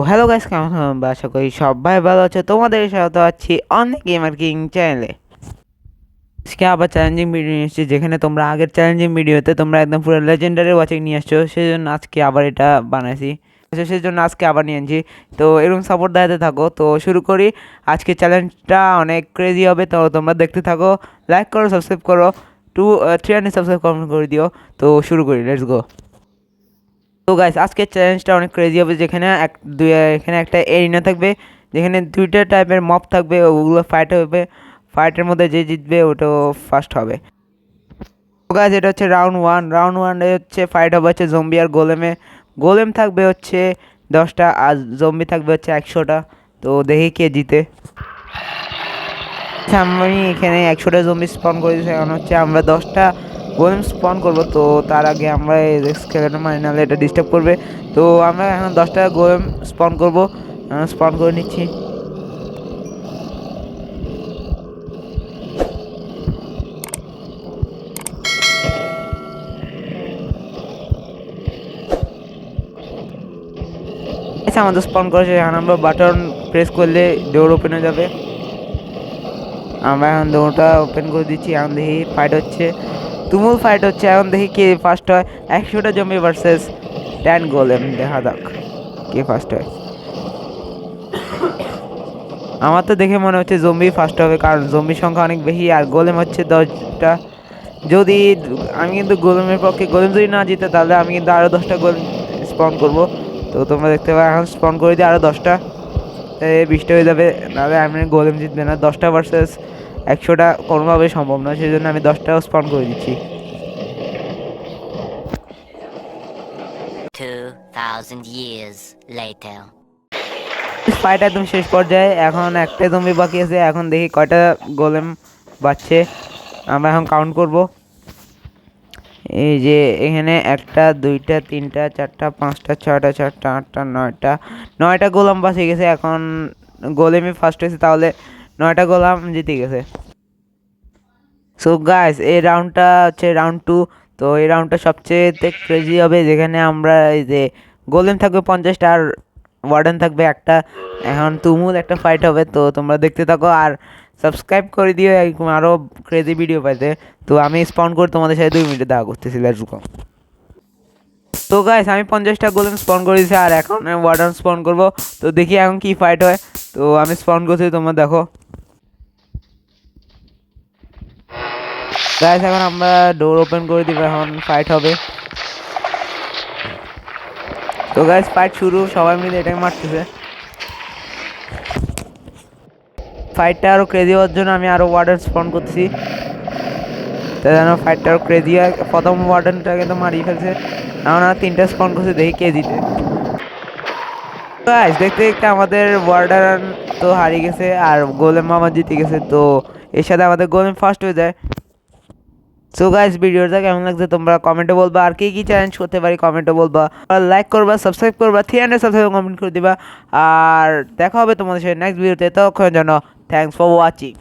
Hello guys, কেমন আছো? আশা করি সবাই ভালো আছে। তোমাদের স্বাগত আছি অনেক গেমার কিং চ্যানেলে। আজকে আবার চ্যালেঞ্জিং ভিডিও নিয়ে এসেছি, যেখানে তোমরা আগের চ্যালেঞ্জিং ভিডিওতে তোমরা একদম পুরো লেজেন্ডারি ওয়াচিং নিয়ে আসছো, সেই জন্য আজকে আবার এটা বানাইছি। সেই জন্য আজকে আবার নিয়ে আনছি। তো এরকম সাপোর্ট দেখাতে থাকো। তো শুরু করি। আজকে চ্যালেঞ্জটা অনেক ক্রেজি হবে, তো তোমরা দেখতে থাকো। লাইক করো, সাবস্ক্রাইব করো, 300 সাবস্ক্রাইব কমেন্ট করে দিও। তো শুরু করি, লেটস গো। তো গাইস, আজকের চ্যালেঞ্জটা অনেক ক্রেজি হবে, যেখানে এখানে একটা এরিনা থাকবে, যেখানে দুইটা টাইপের মব থাকবে, ওগুলো ফাইট হবে। ফাইটের মধ্যে যে জিতবে ওটাও ফার্স্ট হবে। তো গাইস, এটা হচ্ছে রাউন্ড ওয়ানে হচ্ছে ফাইট হবে হচ্ছে জম্বি আর গোলেমে। গোলেম থাকবে হচ্ছে 10টা আর জম্বি থাকবে হচ্ছে 100টা। তো দেখি কে জিতে। আচ্ছা, আমি এখানে 100টা জম্বি স্পন করে দিয়েছি, কারণ হচ্ছে আমরা 10টা গোলেম স্পন করবো। তো তার আগে আমরা স্কেলেটন মারি, নাহলে এটা ডিস্টার্ব করবে। তো আমরা এখন 10টা গোলেম স্পন করবো। স্পন করে নিচ্ছি। আচ্ছা, আমাদের স্পন করেছে। এখন আমরা বাটন প্রেস করলে ডোর ওপেন হয়ে যাবে। আমরা এখন ডোরটা ওপেন করে দিচ্ছি। এখন দেখি ফাইট হচ্ছে, তুমুল ফাইট হচ্ছে। এখন দেখি কে ফার্স্ট হয়। 100টা জম্বি ভার্সেস 10 গোলেম। দেখা যাক কে ফার্স্ট হয়। আমার তো দেখে মনে হচ্ছে জম্বি ফার্স্ট হবে, কারণ জম্বির সংখ্যা অনেক বেশি আর গোলেম হচ্ছে 10টা। যদি আমি কিন্তু গোলেমের পক্ষে, গোলেম যদি না জিতে তাহলে আমি কিন্তু আরও 10টা গোলেম স্পন করব। তো তোমরা দেখতে পাবে এখন স্পন করে দিই আরও 10টা, 20টা হয়ে যাবে। নাহলে আমি গোলেম জিতবে না। 10টা ভার্সেস 100টা কোনোভাবেই সম্ভব নয়, সেই জন্য আমি 10টাও স্পন করে দিচ্ছি। 2000 years later. ফাইট একদম শেষ পর্যায়ে। এখন একটা জম্বি বাকি আছে। এখন দেখি কয়টা গোলেম বাঁচছে। আমরা এখন কাউন্ট করব। এই যে এখানে 1টা 2টা 3টা 4টা 5টা 6টা 7টা 8টা 9টা গোলাম বাঁচে গেছে। এখন গোলেমই ফার্স্ট হয়েছে, তাহলে 9টা গোলাম জিতে গেছে। সো গাইস, এই রাউন্ডটা হচ্ছে রাউন্ড 2। তো এই রাউন্ডটা সবচেয়ে ক্রেজি হবে, যেখানে আমরা এই যে গোলেম থাকবে 50টা আর ওয়ার্ডেন থাকবে একটা। এখন তুমুল একটা ফাইট হবে, তো তোমরা দেখতে থাকো আর সাবস্ক্রাইব করে দিও এরকম আরও ক্রেজি ভিডিও পাইতে। তো আমি স্পন করে তোমাদের সাথে 2 মিনিটে দেখা করতেছি। Let's go. তো গাইস, আমি 50টা গোলেম স্পন করে দিয়েছি আর এখন ওয়ার্ডেন স্পন করব। তো দেখি এখন কি ফাইট হয়। তো আমি স্পন করছি, তোমরা দেখো। গাইস, এখন আমরা ডোর ওপেন করে দিব, এখন ফাইট হবে। তো গাইস, ফাইট শুরু। সবাই মিলে এটাকে মারতেছে। ফাইটটা আরো ক্রেজি হওয়ার জন্য আমি আরো ওয়ার্ডেন স্পন করতেছি, তাই যেন ফাইটটা আরো ক্রেজি হয়। প্রথম ওয়ার্ডেনটাকে তো মারিয়ে ফেলছে। এখন আর 3টা স্পন করছে, দেখি কে জিতে। গাইস, দেখতে দেখতে আমাদের ওয়ার্ডার তো হারিয়ে গেছে আর গোলেম মামা জিতে গেছে। তো এর সাথে আমাদের গোলেম ফার্স্ট হয়ে যায়। সো গাইস, ভিডিওটা কেমন লাগছে তোমরা কমেন্টে বলবা, আর কি কি চ্যালেঞ্জ করতে পারি কমেন্টে বলবা, আর লাইক করবা, সাবস্ক্রাইব করবা, 300 সাবস্ক্রাইব কমেন্ট করে দিবা। আর দেখা হবে তোমাদের সাথে নেক্সট ভিডিওতে। ততক্ষণ জন্য থ্যাঙ্কস ফর ওয়াচিং।